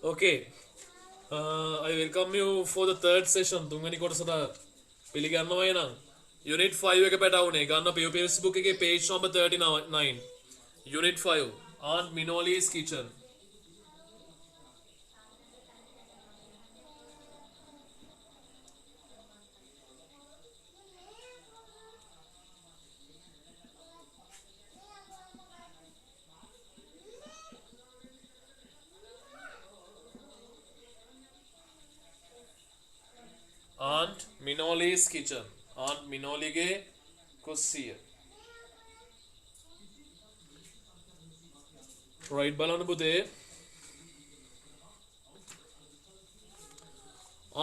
Okay. I welcome you for the third session. තුන්වෙනි කොටසට පිළිගන්නවා එනම්. Unit 5 එක පැටවුනේ. ගන්න Facebook එකේ page number 39. Unit 5. Aunt Minoli's Kitchen. Aunt Minoli's Kitchen. Aunt Minolige කුස්සිය. Right බලන්න පුතේ.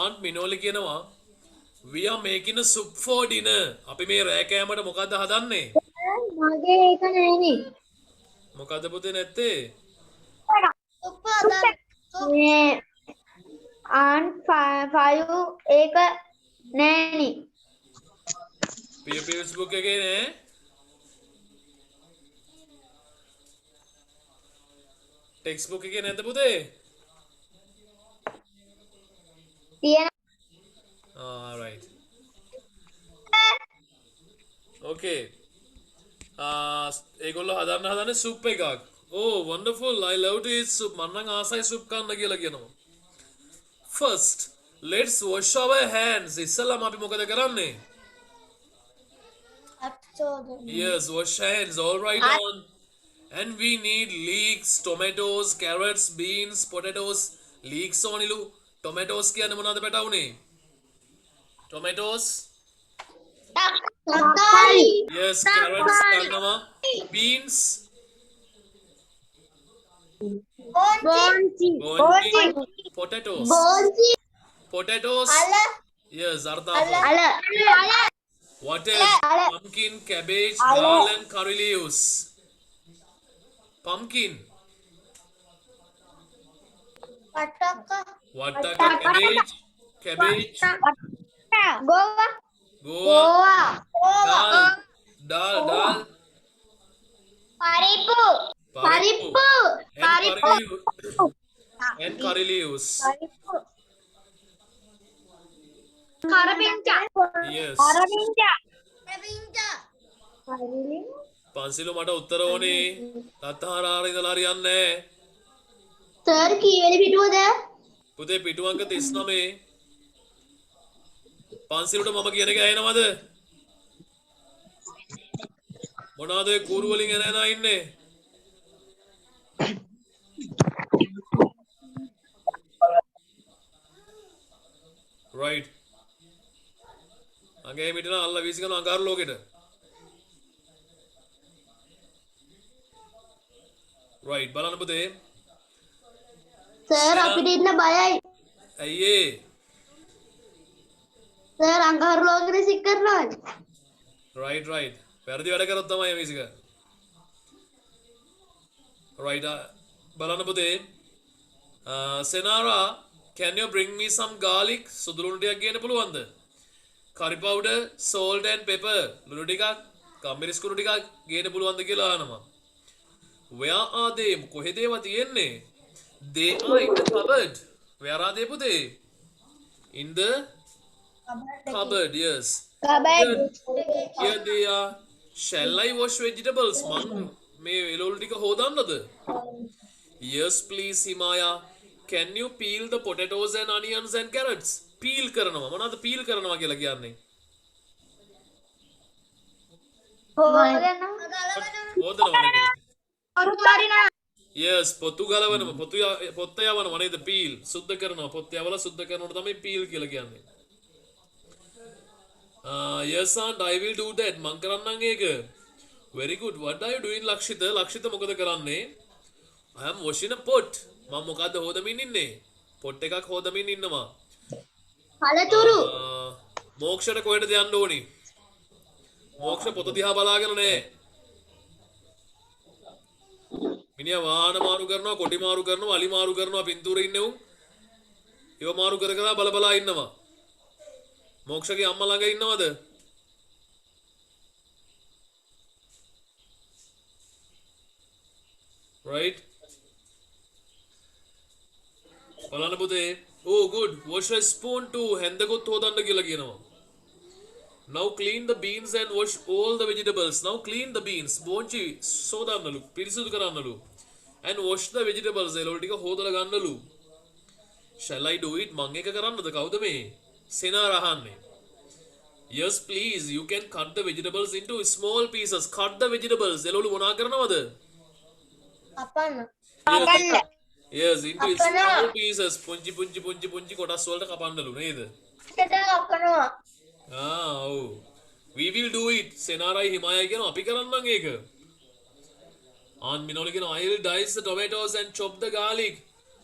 Aunt Minoli කියනවා we are making a soup for dinner. අපි මේ රෑ කෑමට මොකද්ද හදන්නේ? මගේ ඒක නෑනේ. මොකද්ද පුතේ නැත්තේ? මේ ආන් 5 ඒක නෑනේ. Facebook එකේ නේ. ටෙක්ස්ට්බුක් එකේ නැද්ද පුතේ? තියෙන Alright. Okay. ඒගොල්ලෝ හදන්නේ සුප් එකක්. Oh, wonderful. I love to eat soup. මම නම් ආසයි සුප් කන්න කියලා කියනවා. First, let's wash our hands. ඉස්සෙල්ලාම අපි මොකද කරන්නේ? Yes, wash hands. All right on. And we need leeks, tomatoes, carrots, beans, potatoes. Leeks ඕනිලු. Tomatoes කියන්නේ මොනවද පැටවුනේ? Tomatoes. තක්කාලි. Yes, carrots ගන්නවා. Beans. බෝන්චි. Bonji. Potatoes. බෝන්චි. Potatoes. අල. Yes, Artha. අල. What else? Pumpkin, cabbage, dal and curry leaves. Pumpkin. Wattaka, cabbage, ගෝවා. goa, dal, පරිප්පු. paripu, පරිප්පු. and curry leaves. කරපිංචා. Yes. කරපිංචා. පන්සිලු මට උත්තර ඕනේ. තත්හාරාර ඉඳලා හරියන්නේ නැහැ. සර් කීවෙනි පිටුවද? පුතේ පිටු අංක 39. පන්සිලුට මම කියන එක ඇහෙනවද? මොනවාද ඒ කූරු වලින් එන ඉන්නේ? Right. අගේ මිටන අල්ල වීසිකන අඟහරු ලෝකෙට. Right. බලන්න පුතේ. සර් අපිට ඉන්න බයයි. ඇයි ඒ? සර් අඟහරු ලෝකෙට සික් කරනවද? Right. වැරදි වැඩ කරොත් තමයි වීසික. Right. බලන්න පුතේ. Senara, can you bring me some garlic? සුදුලුණු ටිකක් ගේන්න පුළුවන්ද? curry powder, salt and pepper. ලුණු ටිකක්, කම්මිරිස් කුණු ටිකක් ගේන්න පුළුවන්ද කියලා අහනවා. Where are they? කොහෙද ඒවා තියෙන්නේ? They are in the cupboard. Where are they පුතේ? In the cupboard, yes. Here they are. Shall I wash vegetables? මං මේ එළවලු ටික හොදන්නද? Yes, please, Himaya. Can you peel the potatoes and onions and carrots? Peel කරනවා. මොනවද peel කරනවා කියලා කියන්නේ? හොදනවා නෙමෙයි. Yes, පොතු ගලවනවා. පොත්ත යවනවා නේද? peel. සුද්ධ කරනවා. පොත්ත යවලා සුද්ධ කරනකොට තමයි peel කියලා කියන්නේ. Yes, aunt, I will do that. මං කරන්නම් ඒක. Very good. What are you doing, Lakshita? Lakshita මොකද කරන්නේ? I am washing a pot. මම මොකද්ද හොදමින් ඉන්නේ? pot එකක් හොදමින් ඉන්නවා. පළතුරු. මෝක්ෂයට කොහෙටද යන්න ඕනි? මෝක්ෂ පොත දිහා බලාගෙන නෑ. මිනිහා වාහන මාරු කරනවා, කොටි මාරු කරනවා, අලි මාරු කරනවා, පින්තූරේ ඉන්නේ උන්. ඒව මාරු කර කර බල ඉන්නවා. මෝක්ෂගේ අම්මා ළඟ ඉන්නවද? Right? බලන්න පුතේ. Oh good. Wash a spoon too. හැන්දකුත් හොදන්න කියලා කියනවා. Now clean the beans and wash all the vegetables. Now clean the beans. බෝංචි සෝදන්නලු. පිරිසිදු කරන්නලු. And wash the vegetables. එළවලු ටික හොදලා ගන්නලු. Shall I do it? මං එක කරන්නද කවුද මේ? සෙනාර අහන්නේ. Yes please. You can cut the vegetables into small pieces. Cut the vegetables. එළවලු මොනා කරනවද? අපන්න. Yes, into small pieces. පුංචි කොටස් වලට කපන්නලු නේද? ඒකට අපනවා. Oh. We will do it. සෙනාරයි හිමායයි කියන අපි කරන්නම් ඒක. මිනෝලි කියන I'll dice the tomatoes and chop the garlic.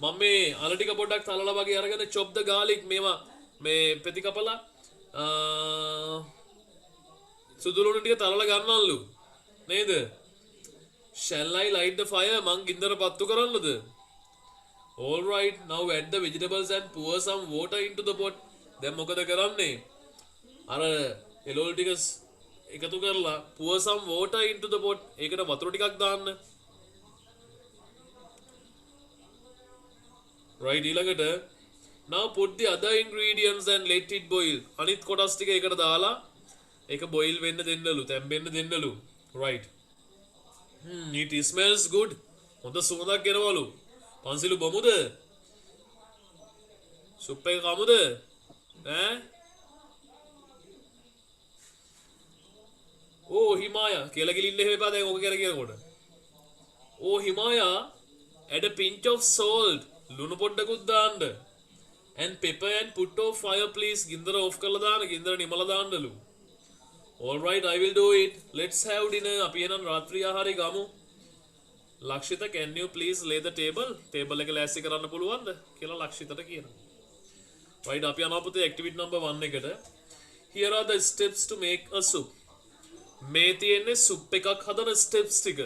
මම මේ අල ටික පොඩ්ඩක් තලලා වගේ අරගෙන chop the garlic මේවා මේ පෙති කපලා සුදු ලුණු ටික තලලා ගන්නවලු නේද? Shall I light the fire? මං ගින්දර පත්තු කරන්නද? All right, now add the vegetables and pour some water into the pot. දැන් මොකද කරන්නේ? අර එළවලු ටික එකතු කරලා pour some water into the pot. ඒකට වතුර ටිකක් දාන්න. Right ඊළඟට now put the other ingredients and let it boil. අනිත් කොටස් ටික ඒකට දාලා ඒක boil වෙන්න දෙන්නලු. තැම්බෙන්න දෙන්නලු. Right. It smells good. හොඳ සුවඳක් එනවලු. පන්සිලු බමුද? සුප් එක කමුද? ඈ? Oh Himaya කියලා ගිලින්න එහෙම එපා දැන් ඔක කියලා කියනකොට. Oh Himaya add a pinch of salt. ලුණු පොඩ්ඩකුත් දාන්න. And pepper and put off fire please. ගින්දර off කරලා දාන්න. ගින්දර නිමලා දාන්නලු. All right, I will do it. Let's have dinner. අපි එහෙනම් රාත්‍රී ආහාරය ගමු. ලක්ෂිත can you please lay the table? Table එක ලෑස්ති කරන්න පුළුවන්ද කියලා ලක්ෂිතට කියනවා. Right, අපි යනවා පුතේ activity number 1 එකට. Here are the steps to make a soup. මේ තියෙන්නේ soup එකක් හදන steps ටික.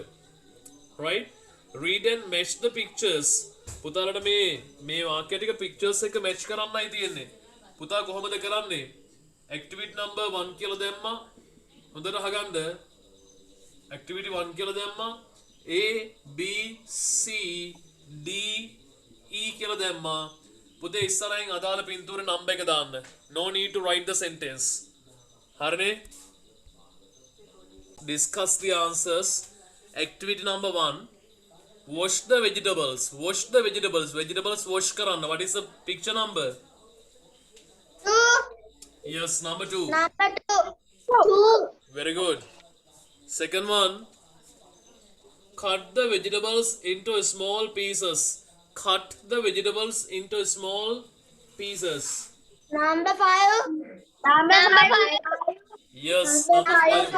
Right? Read and match the pictures. පුතාලට මේ වාක්‍ය ටික pictures එක match කරන්නයි තියෙන්නේ. පුතා කොහොමද කරන්නේ? Activity number 1 කියලා දැම්මා. හොඳට අහගන්න. Activity 1 කියලා දැම්මා. A B C D E කියලා දැම්මා. පුතේ ඉස්සරහින් අදාළ පින්තූරේ නම්බර් එක දාන්න. No need to write the sentence. හරිනේ? Discuss the answers. Activity number 1. Wash the vegetables. Wash the vegetables. Vegetables wash karanna. What is the picture number? 2. Yes, number 2. Number 2. Very good. Second one. Cut the vegetables into small pieces. Cut the vegetables into small pieces. Number 5. Number 5. Yes, number 5.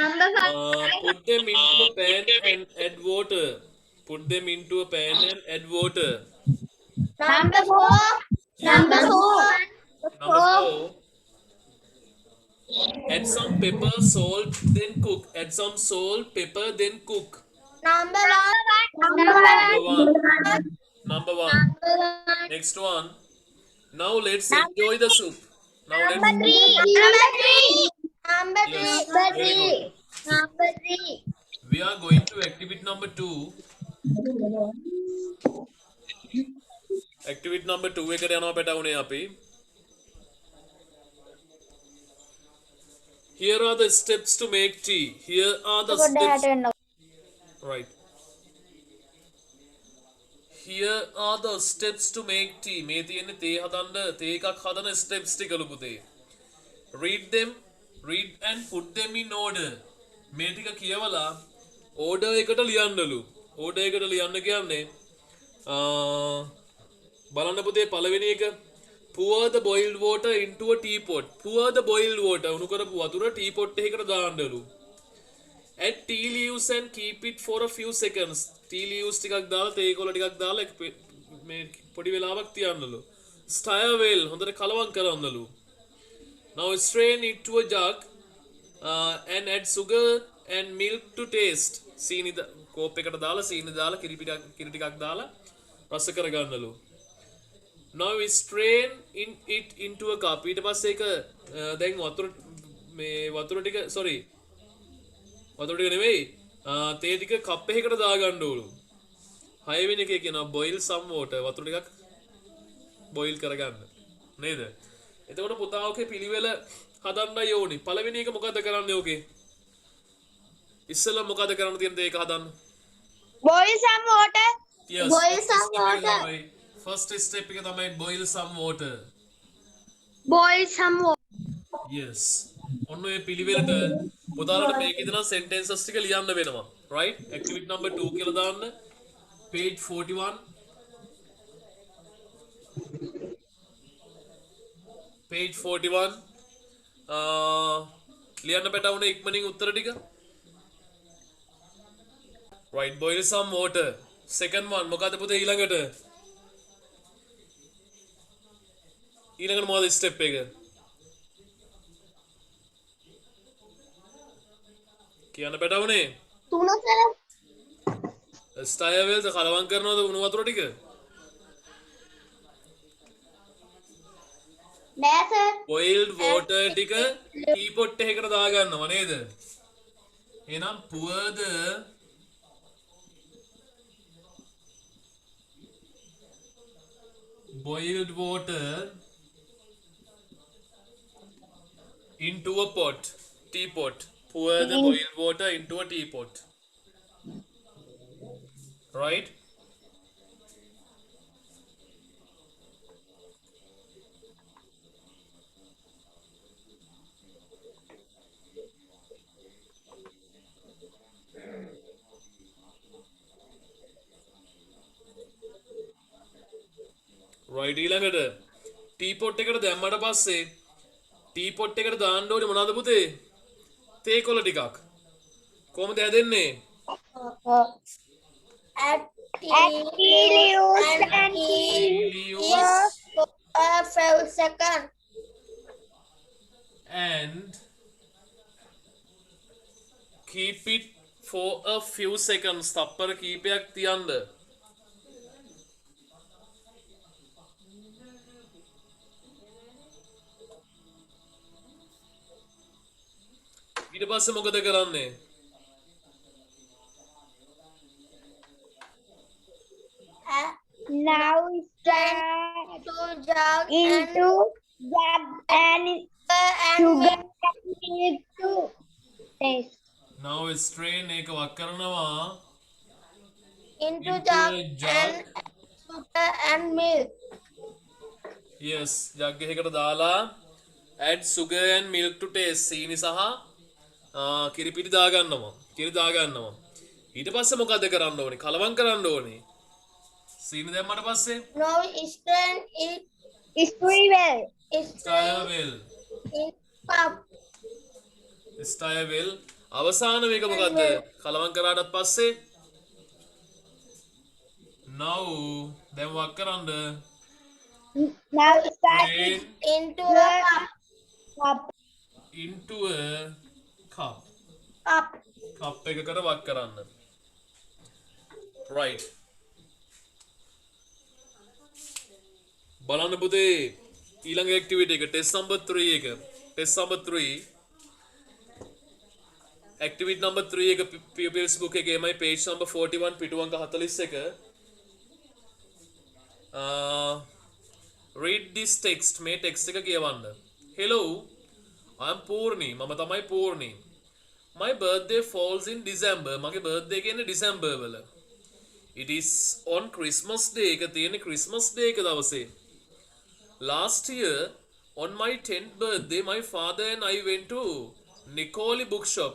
Number 5. Put them into a pan and add water. Put them into a pan and add water. Number 4. Number 4. Number 4. Add some pepper, salt, then cook. Add some salt, pepper, then cook. Number 1. Number 1. Number 1. Next one. Now let's enjoy the soup. Now let's. Number 3. Number 3. Number 3. Yes, Number very 3. good. Number 3. We are going to activity number 2. Activity number 2 එකට යනවා පැටවුනේ අපි. Here are the steps to make tea. Here are the steps. Right. Here are the steps to make tea. මේ තියෙන්නේ තේ හදන්න තේ එකක් හදන steps ටිකලු පුතේ. Read them. Read and put them in order. මේ ටික කියවලා order එකට ලියන්නලු. order එකට ලියන්න කියන්නේ බලන්න පුතේ පළවෙනි එක pour the boiled water into a teapot. Pour the boiled water උණු කරපු වතුර teapot එකකට දාන්නලු. Add tea leaves and keep it for a few seconds. Tea leaves ටිකක් දාලා තේ කොළ ටිකක් දාලා මේ පොඩි වෙලාවක් තියන්නලු. Stir well හොඳට කලවම් කරන්නලු. Now strain it to a jug and add sugar and milk to taste. සීනි කෝප් එකට දාලා සීනි දාලා කිරි ටිකක් දාලා රස කරගන්නලු. Now we strain it into a cup. ඊට පස්සේ ඒක දැන් වතුර ටික වතුර ටික නෙවෙයි තේ ටික කප් එකකට දාගන්න ඕලු. හයවෙනි එකේ කියනවා boil some water වතුර ටිකක් boil කරගන්න නේද එතකොට පුතා ඔකේ පිළිවෙල හදන්නයි ඕනි පළවෙනි එක මොකද කරන්නේ ඔකේ ඉස්සෙල්ලා මොකද කරන්න තියෙන්නේ ඒක හදන්න Boil some water. yes Boil first some step එක water. තමයි first step එක තමයි boil some water Boil some water. yes ඔන්න ඔය පිළිවෙලට පුතාලට මේකේ දෙන sentences ටික ලියන්න වෙනවා right activity number 2 කියලා දාන්න page 41 page 41 ලියන්න පැටවුනේ ඉක්මනින් උත්තර ටික right boil some water second one මොකද පුතේ ඊළඟට මොකද step එක කියන්න පැටවුනේ Tuna sir. ස්ටයර් වේල්ද කලවම් කරනවද උණු වතුර ටික There sir. boiled water ටික ටී පොට් එකකට දාගන්නවා නේද එහෙනම් pour the boiled water into a pot teapot pour the boiled water into a teapot right right ඊළඟට ටීපොට් එකට දැම්මට පස්සේ ටීපොට් එකට දාන්න ඕනේ මොනවද පුතේ තේ කොළ ටිකක් කොහොමද හැදෙන්නේ Achilles and Helios for a few seconds. and keep it for a few seconds තප්පර කීපයක් තියන්න ඊට පස්සේ මොකද කරන්නේ Now start to jug into jug and sugar milk to taste. now strain එක වක් කරනවා Into Into jug a jug. and sugar and milk. yes jug එකකට දාලා add sugar and milk to taste සීනි සහ කිරිපිටි දාගන්නවා කිරි දාගන්නවා ඊට පස්සේ මොකද කරන්න ඕනේ කලවම් කරන්න ඕනේ සීනි දැම්මට පස්සේ Now strain it well. ස්ටයර් well In cup. ස්ටයර් වෙල් අවසාන මේක මොකද්ද කලවම් කරාට පස්සේ now දැන් වක් කරන්න Now start strain into a cup. into a cup Cup. කප් එකකට වක් කරන්න right බලන්න පුතේ ඊළඟ ඇක්ටිවිටි එක ටෙස්ට් නම්බර් 3 එක ටෙස්ට් නම්බර් 3 ඇක්ටිවිටි නම්බර් 3 එක pupils book එකේමයි page number 41 පිටු අංක 41 read this text මේ text එක කියවන්න hello I am Purni මම තමයි Purni my birthday falls in December මගේ birthday එක එන්නේ December වල it is on Christmas day එක තියෙන්නේ Christmas day එක දවසේ last year on my 10th birthday my father and I went to Nicoli bookshop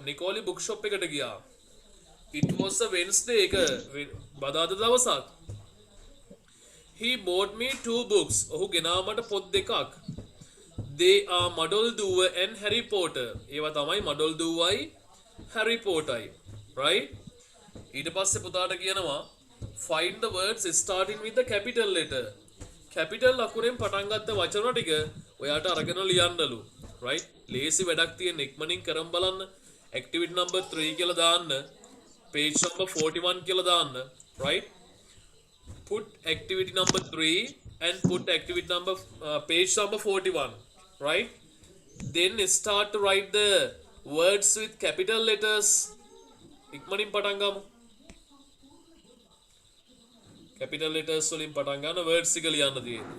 එකට ගියා it was a Wednesday එක බදාදා දවසක් he bought me 2 books ඔහු ගෙනාව මට පොත් දෙකක් they are Muddle Duwa and Harry Potter ඒවා තමයි Muddle Duwai Harry Potterයි right ඊට පස්සේ පුතාට කියනවා find the words starting with the capital letter capital අකුරෙන් පටන් ගත්ත වචන ටික ඔයාට අරගෙන ලියන්නලු right ලේසි වැඩක් තියෙන ඉක්මනින් කරන් බලන්න activity number 3 කියලා දාන්න page number 41 කියලා දාන්න right put activity number 3 and put activity number page number 41 right then start to write the words with capital letters ඉක්මනින් පටන් ගමු capital letters වලින් පටන් ගන්න words එක ලියන්න තියෙන්නේ.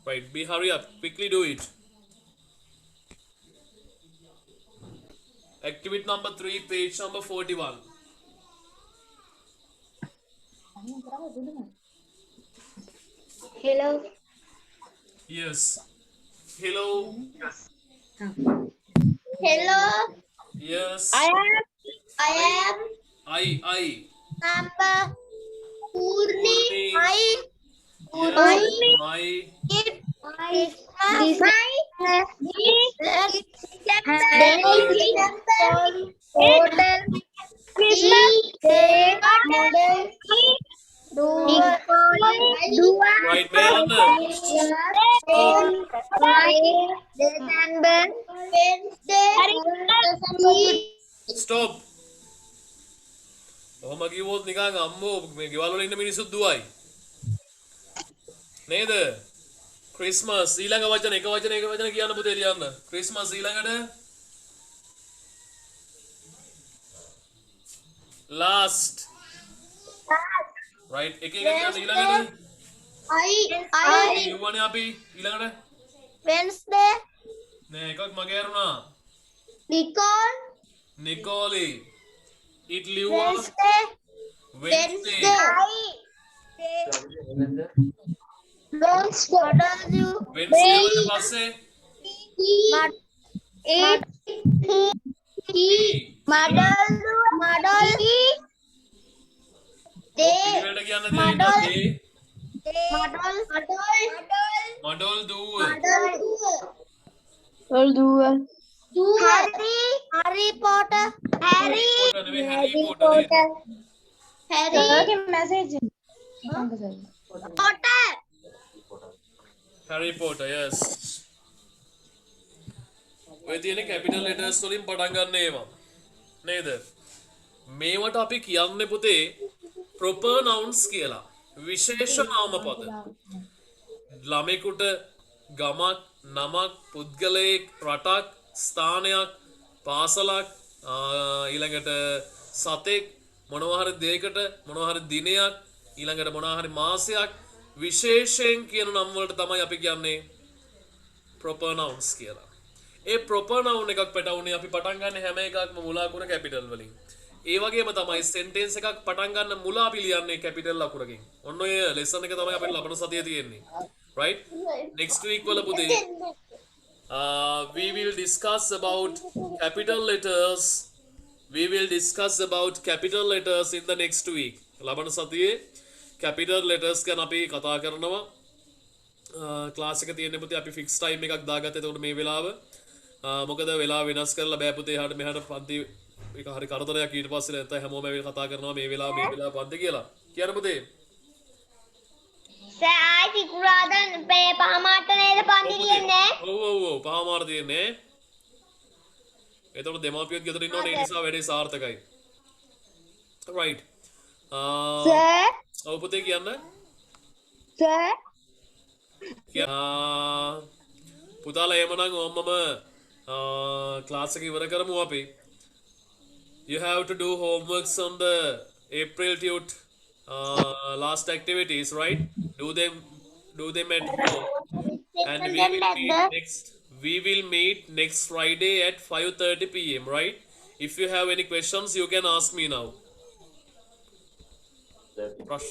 Right, be hurry up, quickly do it. Activity number 3, page number 41. Hello. Yes. Hello. Hello. Yes. I am I. number Purni. Purni. Yes. My. Right, Meyanna. Stop. ඔහොම කිව්වොත් නිකන් අම්මෝ මේ ගෙවල් වල ඉන්න මිනිස්සුත් දුවයි. නේද? ක්‍රිස්මස් ඊළඟ වචන එක වචන කියන්න පුතේ ලියන්න. ක්‍රිස්මස් ඊළඟට last. Right, එක කියන්න ඊළඟට. ලියුවනේ අපි ඊළඟට. Wednesday, නෑ එකක් මගේ අරුණා. Nicole, නිකෝලි. it ලියුවා Wednesday, Wednesday. Wednesday, Wednesday වලට පස්සේ පිළිවෙලට කියන්න දෙන්නේ මඩොල් දුව. Harry Potter, Harry Potter. Potter. Harry Potter, yes. ඔය තියෙන capital letters වලින් පටන් ගන්න ඒවා. නේද? මේවට අපි කියන්නේ පුතේ proper nouns කියලා. විශේෂ නාම පද. ළමෙකුට ගමක්, නමක්, පුද්ගලයෙක්, රටක්, ස්ථානයක්, පාසලක්, ඊළඟට සතෙක්, මොනවා හරි දෙයකට, මොනවා හරි දිනයක්, ඊළඟට මොනවා හරි මාසයක් විශේෂයෙන් කියන නම් වලට තමයි අපි කියන්නේ proper nouns කියලා. ඒ proper noun එකක් පැටවුනේ අපි පටන් ගන්න හැම එකක්ම මුලාකුණ capital වලින්. ඒ වගේම තමයි sentence එකක් පටන් ගන්න මුල අපි ලියන්නේ capital ලකුණකින්. ඔන්න ඔය lesson එක තමයි අපේ ලබන සතියේ තියෙන්නේ. Right? Next week වල පුතේ we will discuss about capital letters. We will discuss about capital letters in the next week. ලබන සතියේ capital letters ගැන අපි කතා කරනවා. ක්ලාස් එක තියෙන්නේ පුතේ අපි fix time එකක් දාගත්තා. එතකොට මේ වෙලාව මොකද වෙලාව වෙනස් කරලා බෑ පුතේ එහාට මෙහාට පන්ති එක හරි කරදරයක් ඊට පස්සේ නැත්නම් හැමෝම ඇවිල්ලා කතා කරනවා මේ වෙලාව පන්ති කියලා. කියන්න පුතේ. සෑයි සිකුරාදා පහමාරට නේද පන්ති තියෙන්නේ? ඔව් පහමාර තියෙන්නේ. එතකොට දෙමාපියොත් ගෙදර ඉන්නවනේ ඒ නිසා වැඩේ සාර්ථකයි. right. සර් ඔව් පුතේ කියන්න. සර් පුතාලා එමනම් ඔම්මම ක්ලාස් එක ඉවර කරමු අපි. You have to do homeworks on the April tute last activities, right? Do them at home. And we will meet next Friday at 5:30 p.m., right? If you have any questions, you can ask me now. Rush.